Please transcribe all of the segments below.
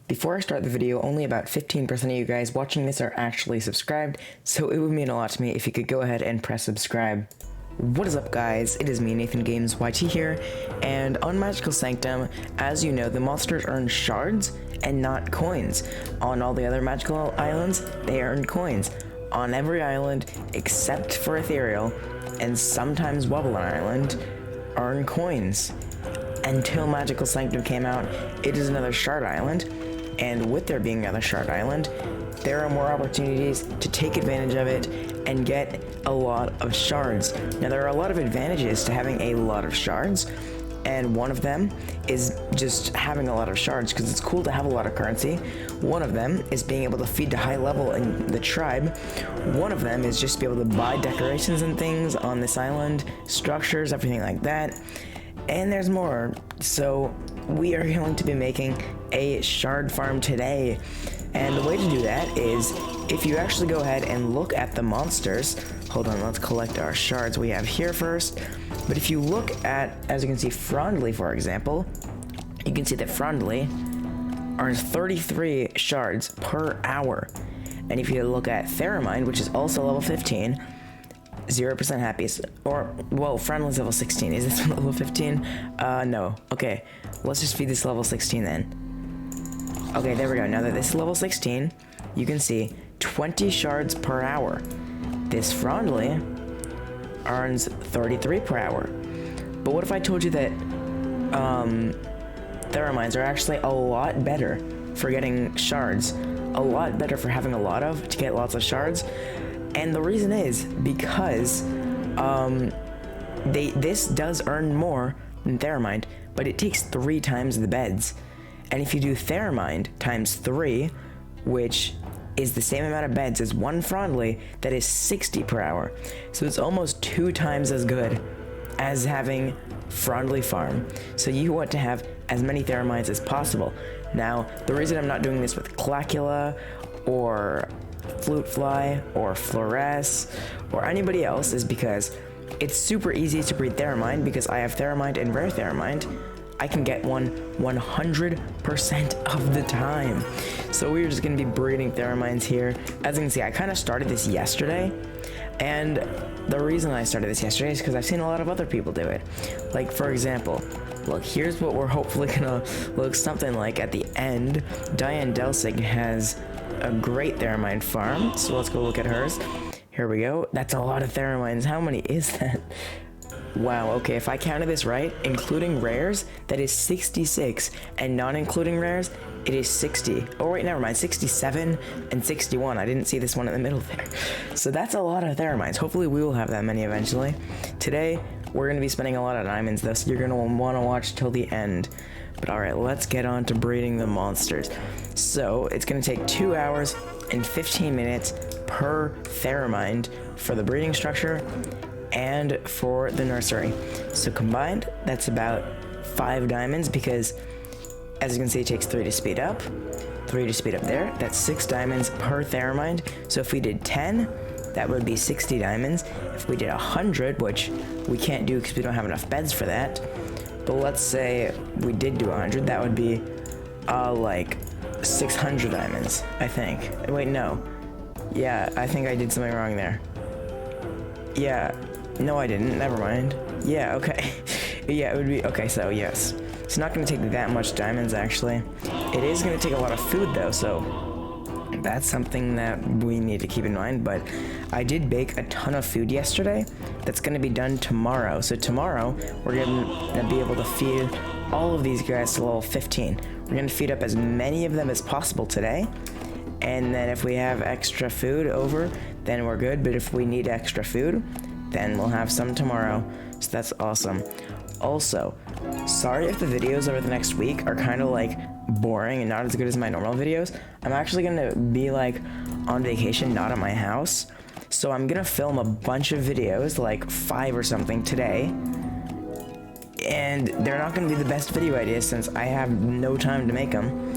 Before I start the video, only about 15% of you guys watching this are actually subscribed, so it would mean a lot to me if you could go ahead and press subscribe. What is up guys, it is me nathangames.yt here, and on Magical Sanctum, as you know, the monsters earn shards and not coins. On all the other magical islands, they earn coins. On every island, except for Ethereal, and sometimes Wobbler Island, earn coins. Until Magical Sanctum came out, it is another shard island, and with there being another shard island, there are more opportunities to take advantage of it and get a lot of shards. Now there are a lot of advantages to having a lot of shards, and one of them is just having a lot of shards because it's cool to have a lot of currency. One of them is being able to feed to high level in the tribe. One of them is just be able to buy decorations and things on this island, structures, everything like that. And there's more. So we are going to be making a shard farm today. And the way to do that is if you actually go ahead and look at the monsters. Hold on, let's collect our shards we have here first. But if you look at, as you can see, Frondly, for example, you can see that Frondly earns 33 shards per hour. And if you look at Theremind, which is also level 15, 0% happiest, or, well, Friendly's level 16. Is this one level 15? No. Okay, let's just feed this level 16 then. Okay, there we go. Now that this is level 16, you can see 20 shards per hour. This Frondly earns 33 per hour. But what if I told you that Thereminds are actually a lot better for getting shards, a lot better for having a lot of, to get lots of shards? And the reason is because this does earn more than Theremind, but it takes 3 times the beds. And if you do Theremind times 3, which is the same amount of beds as one Frondly, that is 60 per hour. So it's almost 2 times as good as having Frondly farm. So you want to have as many Thereminds as possible. Now, the reason I'm not doing this with Clacula or Flute Fly or Flores or anybody else is because it's super easy to breed Theremind because I have Theremind and Rare Theremind. I can get one 100% of the time. So we're just going to be breeding Thereminds here. As you can see, I kind of started this yesterday, and the reason I started this yesterday is because I've seen a lot of other people do it. Like, for example, look, here's what we're hopefully gonna look something like at the end. Diane Delsig has a great Theremind farm, so let's go look at hers. Here we go. That's a lot of Thereminds. How many is that? Wow, okay, if I counted this right, including rares, that is 66, and not including rares, it is 60. Oh wait, never mind, 67 and 61. I didn't see this one in the middle there. So that's a lot of Thereminds. Hopefully we will have that many eventually. Today, we're going to be spending a lot of diamonds though, so you're going to want to watch till the end. But alright, let's get on to breeding the monsters. So, it's going to take 2 hours and 15 minutes per Theremind for the breeding structure and for the nursery. So combined, that's about 5 diamonds because, as you can see, it takes 3 to speed up, 3 to speed up there. That's 6 diamonds per Theremind. So if we did 10, that would be 60 diamonds. If we did 100, which we can't do because we don't have enough beds for that, but let's say we did do 100, that would be like 600 diamonds, I think. Wait, no. Yeah, I think I did something wrong there. Yeah, no I didn't, never mind. Yeah, okay. Yeah, it would be, okay, so yes. It's not going to take that much diamonds, actually. It is going to take a lot of food, though, so that's something that we need to keep in mind. But I did bake a ton of food yesterday that's going to be done tomorrow. So tomorrow, we're going to be able to feed all of these guys to level 15. We're going to feed up as many of them as possible today. And then if we have extra food over, then we're good. But if we need extra food, then we'll have some tomorrow. So that's awesome. Also, sorry if the videos over the next week are kind of like boring and not as good as my normal videos. I'm actually going to be like on vacation, not at my house. So I'm going to film a bunch of videos, like 5 or something today. And they're not going to be the best video ideas since I have no time to make them.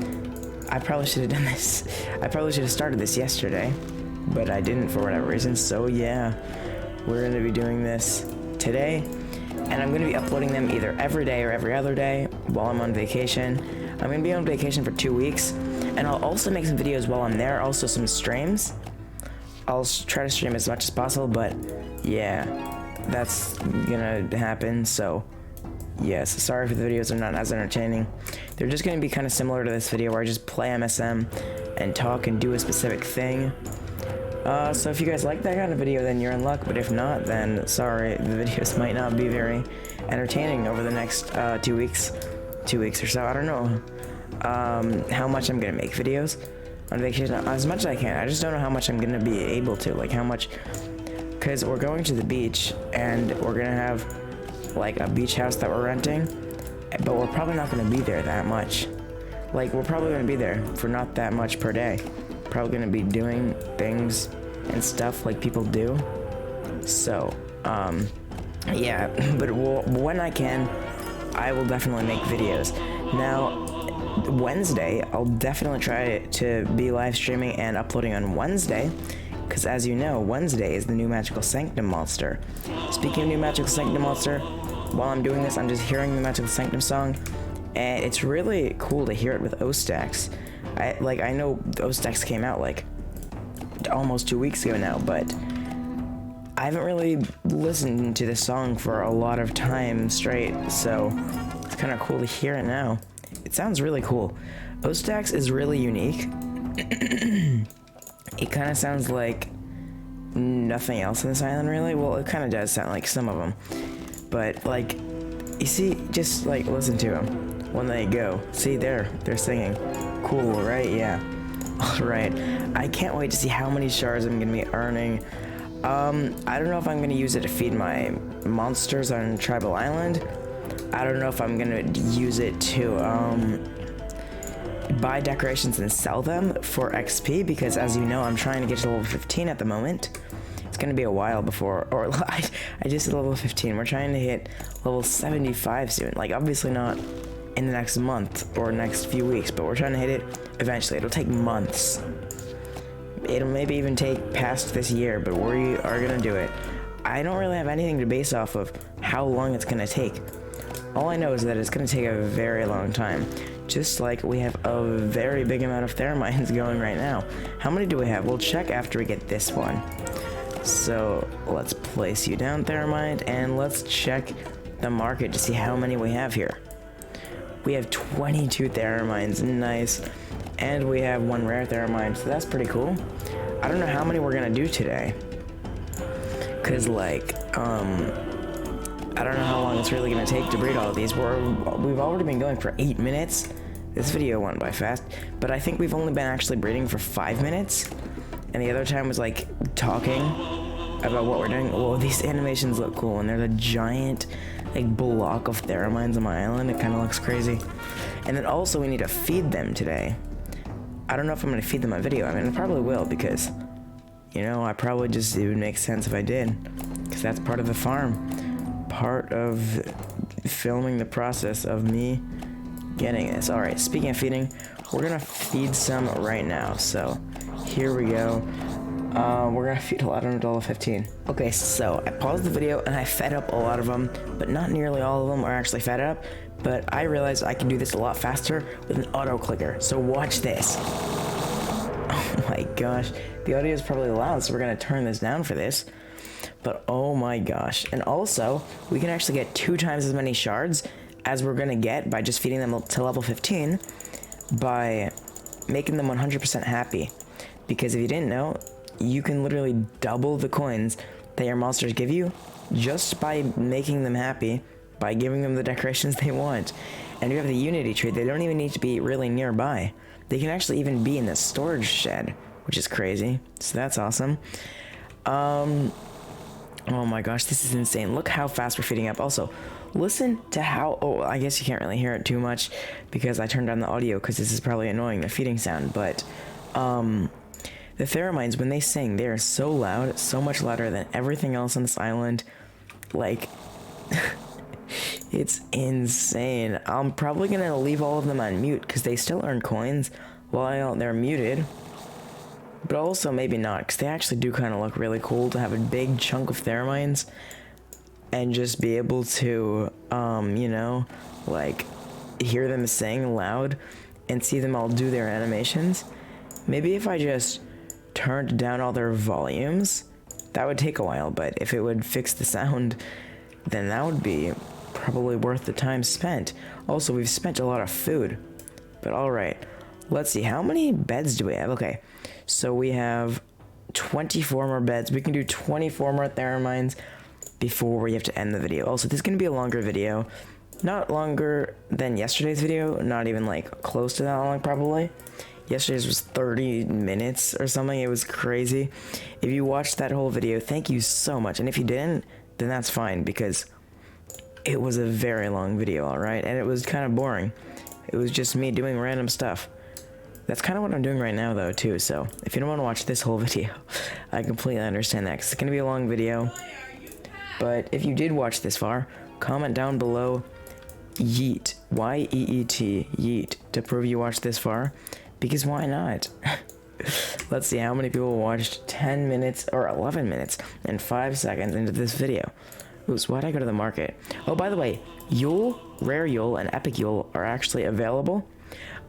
I probably should have done this. I probably should have started this yesterday, but I didn't for whatever reason. So yeah, we're going to be doing this today, and I'm going to be uploading them either every day or every other day while I'm on vacation. I'm going to be on vacation for 2 weeks. And I'll also make some videos while I'm there, also some streams. I'll try to stream as much as possible, but yeah, that's gonna happen, so yes, sorry if the videos are not as entertaining. They're just gonna be kind of similar to this video where I just play MSM and talk and do a specific thing. So if you guys like that kind of video, then you're in luck, but if not, then sorry, the videos might not be very entertaining over the next 2 weeks or so. I don't know how much I'm gonna make videos on vacation, as much as I can. I just don't know how much I'm gonna be able to, like how much, because we're going to the beach and we're gonna have like a beach house that we're renting, but we're probably not gonna be there that much. Like, we're probably gonna be there for not that much per day. Probably gonna be doing things and stuff like people do. So, yeah, but when I can, I will definitely make videos. Now, Wednesday, I'll definitely try to be live streaming and uploading on Wednesday, because as you know, Wednesday is the new Magical Sanctum monster. Speaking of new Magical Sanctum monster, while I'm doing this, I'm just hearing the Magical Sanctum song, and it's really cool to hear it with O-Stacks. I know O-Stacks came out like almost 2 weeks ago now, but I haven't really listened to this song for a lot of time straight, so it's kind of cool to hear it now. It sounds really cool. O-Stacks is really unique. It kind of sounds like nothing else in this island, really. Well, it kind of does sound like some of them, but like, you see, just like listen to them when they go. See, they're singing. Cool, right? Yeah. All right. I can't wait to see how many shards I'm gonna be earning. I don't know if I'm gonna use it to feed my monsters on Tribal Island. I don't know if I'm gonna use it to buy decorations and sell them for XP, because as you know, I'm trying to get to level 15 at the moment. It's gonna be a while before, or I just hit level 15. We're trying to hit level 75 soon. Like, obviously not in the next month or next few weeks, but we're trying to hit it eventually. It'll take months. It'll maybe even take past this year, but we are gonna do it. I don't really have anything to base off of how long it's gonna take. All I know is that it's gonna take a very long time. Just like we have a very big amount of Theraminds going right now. How many do we have? We'll check after we get this one. So let's place you down, Theremind, and let's check the market to see how many we have here. We have 22 Theraminds, nice. And we have 1 rare Theremind, so that's pretty cool. I don't know how many we're gonna do today, cause like, I don't know how long it's really gonna take to breed all of these. We've already been going for 8 minutes. This video went by fast, but I think we've only been actually breeding for 5 minutes, and the other time was like talking about what we're doing. Well, these animations look cool, and they're the giant like block of Theraminds on my island. It kind of looks crazy. And then also we need to feed them today. I don't know if I'm gonna feed them on video. I mean, I probably will, because, you know, it would make sense if I did, because that's part of the farm, part of filming the process of me getting this. All right, speaking of feeding, we're gonna feed some right now. So here we go. We're gonna feed a lot of them to level 15. Okay, so I paused the video and I fed up a lot of them, but not nearly all of them are actually fed up. But I realized I can do this a lot faster with an auto clicker. So watch this. Oh my gosh, the audio is probably loud, so we're gonna turn this down for this. But oh my gosh, and also we can actually get 2 times as many shards as we're gonna get by just feeding them to level 15 by making them 100% happy. Because if you didn't know, you can literally double the coins that your monsters give you just by making them happy, by giving them the decorations they want. And you have the Unity tree. They don't even need to be really nearby. They can actually even be in the storage shed, which is crazy. So that's awesome. Oh my gosh, this is insane. Look how fast we're feeding up. Also, listen to how, oh, I guess you can't really hear it too much because I turned down the audio, because this is probably annoying, the feeding sound, but the Theraminds, when they sing, they are so loud, so much louder than everything else on this island. Like, it's insane. I'm probably gonna leave all of them on mute because they still earn coins while they're muted. But also maybe not, because they actually do kind of look really cool to have a big chunk of Theraminds and just be able to, you know, like, hear them sing loud and see them all do their animations. Maybe if I just turned down all their volumes, that would take a while, but if it would fix the sound, then that would be probably worth the time spent. Also, we've spent a lot of food, but alright, let's see, how many beds do we have? Okay, so we have 24 more beds. We can do 24 more Theraminds before we have to end the video. Also, this is going to be a longer video, not longer than yesterday's video, not even like close to that long probably. Yesterday's was 30 minutes or something. It was crazy. If you watched that whole video, thank you so much. And if you didn't, then that's fine, because it was a very long video, alright? And it was kind of boring. It was just me doing random stuff. That's kind of what I'm doing right now, though, too. So if you don't want to watch this whole video, I completely understand that, 'cause it's going to be a long video. But if you did watch this far, comment down below yeet, Y-E-E-T, yeet, to prove you watched this far, because why not? Let's see how many people watched 10 minutes or 11 minutes and 5 seconds into this video. Oops, why'd I go to the market? Oh, by the way, Yule, Rare Yule, and Epic Yule are actually available.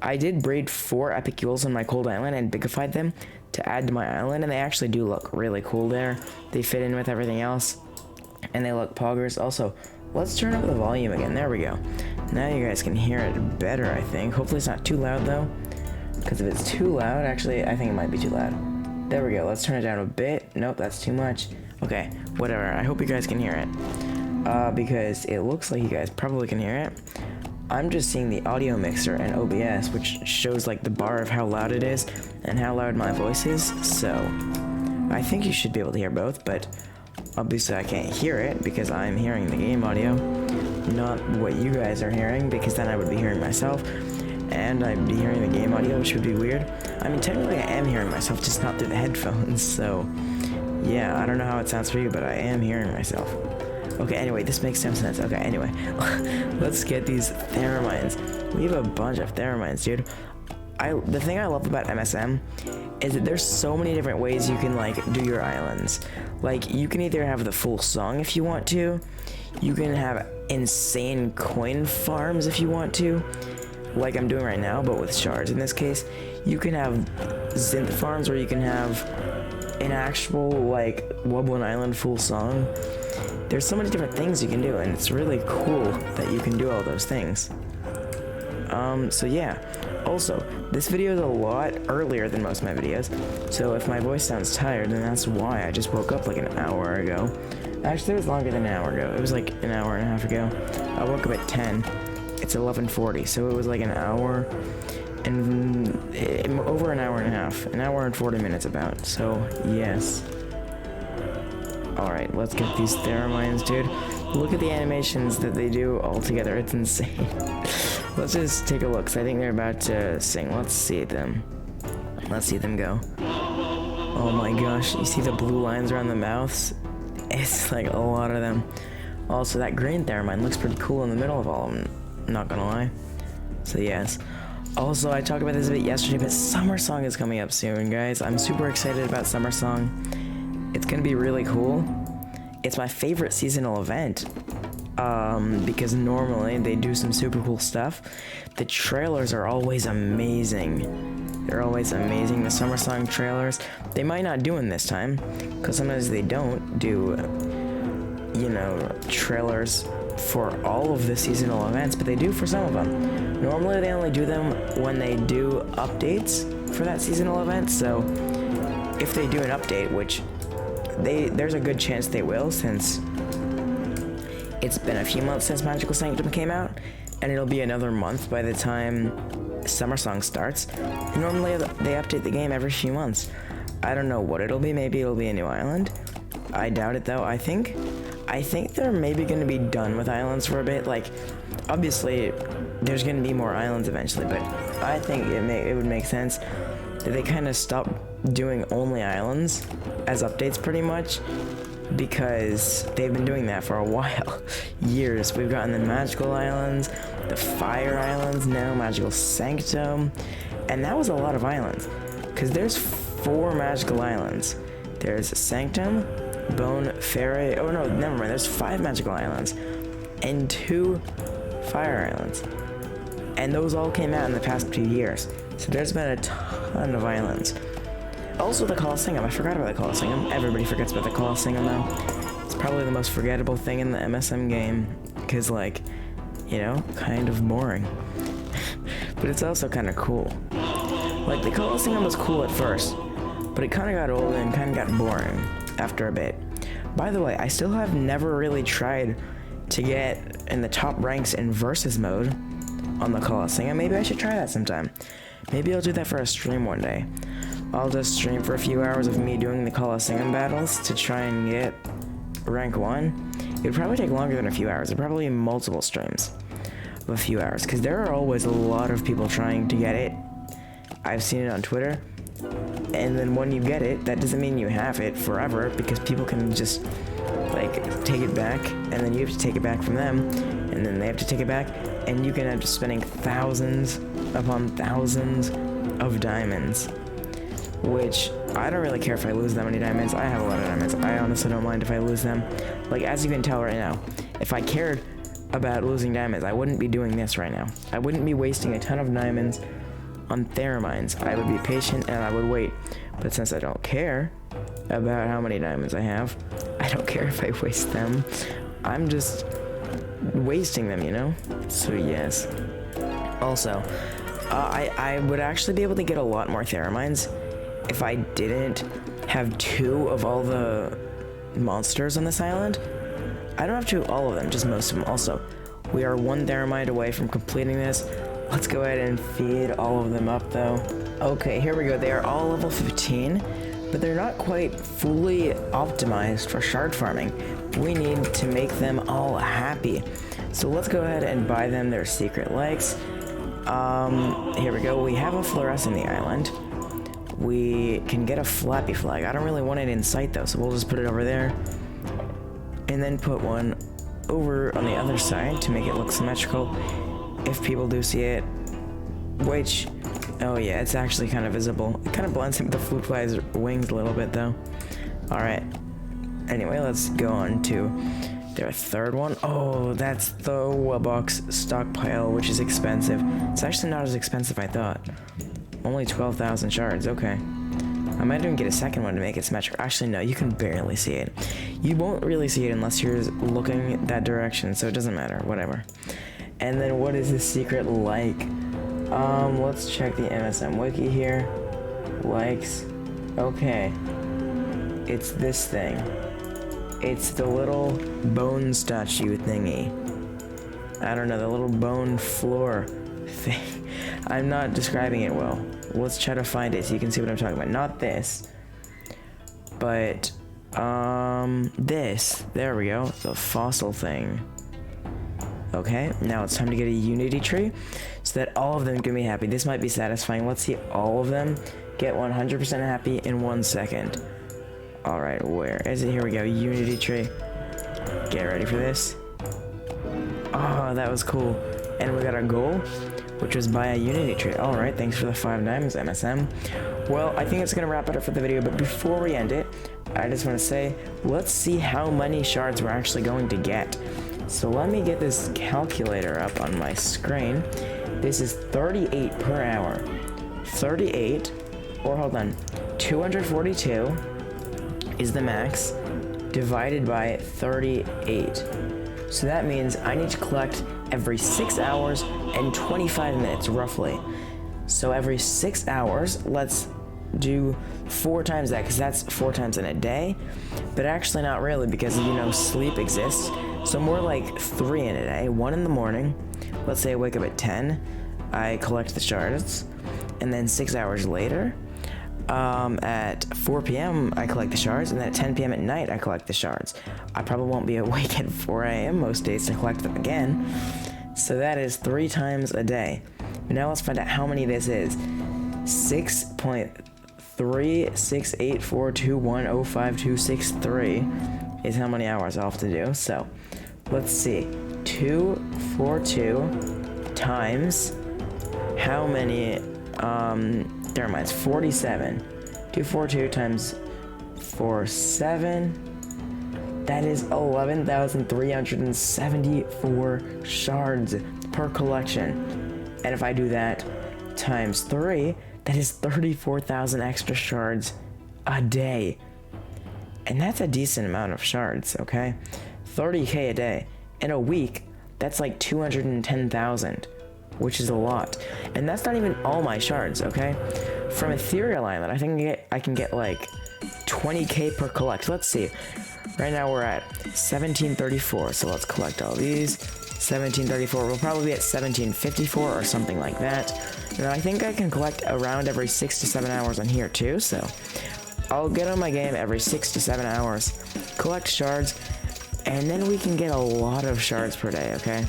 I did breed 4 Epic Yules on my cold island and bigified them to add to my island, and they actually do look really cool there. They fit in with everything else, and they look poggers. Also, let's turn up the volume again. There we go. Now you guys can hear it better, I think. Hopefully it's not too loud, though, because if it's too loud, actually, I think it might be too loud. There we go. Let's turn it down a bit. Nope, that's too much. Okay, whatever. I hope you guys can hear it, because it looks like you guys probably can hear it. I'm just seeing the audio mixer and OBS, which shows like the bar of how loud it is and how loud my voice is, so I think you should be able to hear both, but obviously I can't hear it because I'm hearing the game audio, not what you guys are hearing, because then I would be hearing myself, and I'd be hearing the game audio, which would be weird. I mean, technically I am hearing myself, just not through the headphones, so yeah, I don't know how it sounds for you, but I am hearing myself. Okay, anyway, this makes some sense. Okay, anyway, let's get these Theraminds. We have a bunch of Theraminds, dude. The thing I love about MSM is that there's so many different ways you can, like, do your islands. Like, you can either have the full song if you want to. You can have insane coin farms if you want to, like I'm doing right now, but with shards in this case. You can have synth farms where you can have an actual, like, Woodland Island full song. There's so many different things you can do, and it's really cool that you can do all those things. So yeah. Also, this video is a lot earlier than most of my videos, so if my voice sounds tired, then that's why. I just woke up like an hour ago. Actually, it was longer than an hour ago. It was like an hour and a half ago. I woke up at 10. It's 11:40, so it was like an hour and over an hour and a half. An hour and 40 minutes about, so yes. Alright, let's get these Theraminds, dude. Look at the animations that they do all together. It's insane. Let's just take a look, because I think they're about to sing. Let's see them. Let's see them go. Oh my gosh, you see the blue lines around the mouths? It's like a lot of them. Also, that green Theremind looks pretty cool in the middle of all of them, not gonna lie. So yes. Also, I talked about this a bit yesterday, but Summer Song is coming up soon, guys. I'm super excited about Summer Song. It's gonna be really cool. It's my favorite seasonal event, because normally they do some super cool stuff. The trailers are always amazing. They're always amazing, the Summer Song trailers. They might not do them this time, because sometimes they don't do, you know, trailers for all of the seasonal events, but they do for some of them. Normally they only do them when they do updates for that seasonal event, so if they do an update, which there's a good chance they will, since it's been a few months since Magical Sanctum came out, and it'll be another month by the time Summer Song starts. Normally they update the game every few months. I don't know what it'll be. Maybe it'll be a new island. I doubt it, though. I think they're maybe going to be done with islands for a bit. Like, obviously there's going to be more islands eventually, but I think it would make sense that they kind of stop doing only islands as updates pretty much, because they've been doing that for a while. Years. We've gotten the Magical Islands, the Fire Islands, now Magical Sanctum, and that was a lot of islands, because there's 4 Magical Islands. There's Sanctum, Bone, Fairy, oh no, never mind, there's 5 Magical Islands, and 2 Fire Islands. And those all came out in the past 2 years. So there's been a ton of islands. Also the Colosseum. I forgot about the Colosseum. Everybody forgets about the Colosseum though. It's probably the most forgettable thing in the MSM game. Because like, you know, kind of boring. But it's also kind of cool. Like the Colosseum was cool at first. But it kind of got old and kind of got boring after a bit. By the way, I still have never really tried to get in the top ranks in versus mode on the Colosseum. Maybe I should try that sometime. Maybe I'll do that for a stream one day. I'll just stream for a few hours of me doing the Colosseum battles to try and get rank 1. It would probably take longer than a few hours. It'd probably be multiple streams of a few hours, because there are always a lot of people trying to get it. I've seen it on Twitter. And then when you get it, that doesn't mean you have it forever, because people can just like take it back, and then you have to take it back from them, and then they have to take it back, and you can end up spending thousands upon thousands of diamonds, which I don't really care if I lose that many diamonds. I have a lot of diamonds. I honestly don't mind if I lose them. Like, as you can tell right now, if I cared about losing diamonds, I wouldn't be doing this right now. I wouldn't be wasting a ton of diamonds on Theremind. I would be patient and I would wait. But since I don't care about how many diamonds I have, I don't care if I waste them. I'm just wasting them, you know? So yes. Also, I would actually be able to get a lot more Thereminds if I didn't have 2 of all the monsters on this island. I don't have 2 of all of them, just most of them. Also, we are 1 Theremind away from completing this. Let's go ahead and feed all of them up though. Okay, here we go. They are all level 15, but they're not quite fully optimized for shard farming. We need to make them all happy. So let's go ahead and buy them their secret legs. Here we go. We have a fluorescent in the island. We can get a flappy flag. I don't really want it in sight though, so we'll just put it over there. And then put one over on the other side to make it look symmetrical. If people do see it, which, oh yeah, it's actually kind of visible. It kind of blends in with the fruit fly's wings a little bit though. Alright, anyway, let's go on to their third one. Oh, that's the Wellbox stockpile, which is expensive. It's actually not as expensive as I thought. Only 12,000 shards, okay. I might even get a second one to make it symmetrical. Actually, no, you can barely see it. You won't really see it unless you're looking that direction, so it doesn't matter, whatever. And then what is the secret like? Let's check the MSM wiki here. Likes. Okay. It's this thing. It's the little bone statue thingy. I don't know, the little bone floor thing. I'm not describing it well. Let's try to find it so you can see what I'm talking about. Not this. But, this. There we go. The fossil thing. Okay, now it's time to get a unity tree so that all of them can be happy. This might be satisfying. Let's see all of them get 100% happy in 1 second. Alright, where is it? Here we go, unity tree. Get ready for this. Oh, that was cool. And we got our goal, which was buy a unity tree. Alright, thanks for the 5 diamonds, MSM. Well, I think it's going to wrap it up for the video, but before we end it, I just want to say, let's see how many shards we're actually going to get. So let me get this calculator up on my screen. This is 38 per hour. 38, or hold on, 242 is the max, divided by 38. So that means I need to collect every 6 hours and 25 minutes, roughly. So every 6 hours, let's do 4 times that, because that's 4 times in a day. But actually not really, because, you know, sleep exists. So more like 3 in a day. 1 in the morning. Let's say I wake up at 10. I collect the shards. And then 6 hours later, at 4 p.m. I collect the shards. And then at 10 p.m. at night, I collect the shards. I probably won't be awake at 4 a.m. most days to collect them again. So that is 3 times a day. But now let's find out how many this is. 6.36842105263 is how many hours I'll have to do. So let's see, 242 times how many, never mind, it's 47. 242 times 47, that is 11,374 shards per collection. And if I do that times 3, that is 34,000 extra shards a day. And that's a decent amount of shards, okay? 30k a day. In a week, that's like 210,000, which is a lot. And that's not even all my shards, okay? From Ethereal Island, I can get like 20k per collect. Let's see. Right now we're at 1734, so let's collect all these. 1734, we'll probably be at 1754 or something like that. And I think I can collect around every 6 to 7 hours on here too, so I'll get on my game every 6 to 7 hours, collect shards, and then we can get a lot of shards per day, okay?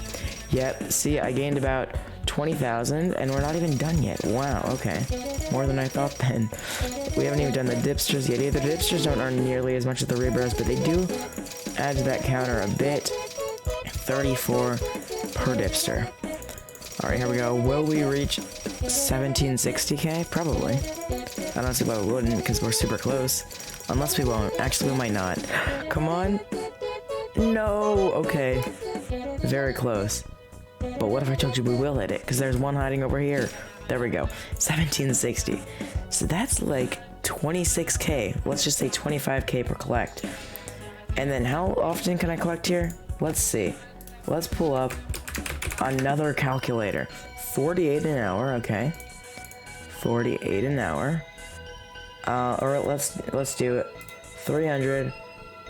Yep, see, I gained about 20,000, and we're not even done yet. Wow, okay. More than I thought then. We haven't even done the dipsters yet either. The dipsters don't earn nearly as much as the rebirths, but they do add to that counter a bit. 34 per dipster. Alright, here we go. Will we reach 1760k? Probably. I don't see why we wouldn't, because we're super close. Unless we won't. Actually, we might not. Come on. No! Okay. Very close. But what if I told you we will hit it? Because there's one hiding over here. There we go. 1760. So that's like 26k. Let's just say 25k per collect. And then how often can I collect here? Let's see. Let's pull up another calculator. 48 an hour, okay. 48 an hour. Or let's do it. 300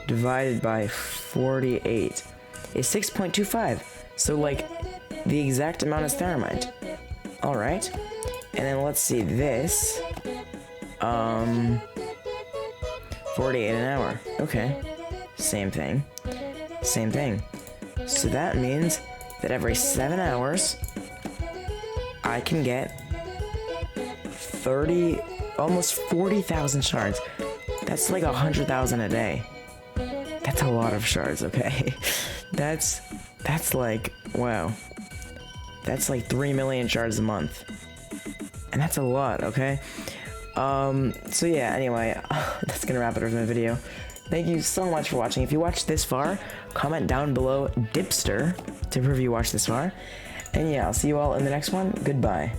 divided by 48 is 6.25. So like the exact amount as Theremind. Alright. And then let's see this. 48 an hour. Okay. Same thing. Same thing. So that means that every 7 hours I can get 30, almost 40,000 shards. That's like 100,000 a day. That's a lot of shards, okay? That's like, wow. That's like 3 million shards a month. And that's a lot, okay? So yeah, anyway, that's gonna wrap it up for the video. Thank you so much for watching. If you watched this far, comment down below Dipster to prove you watched this far. And yeah, I'll see you all in the next one. Goodbye.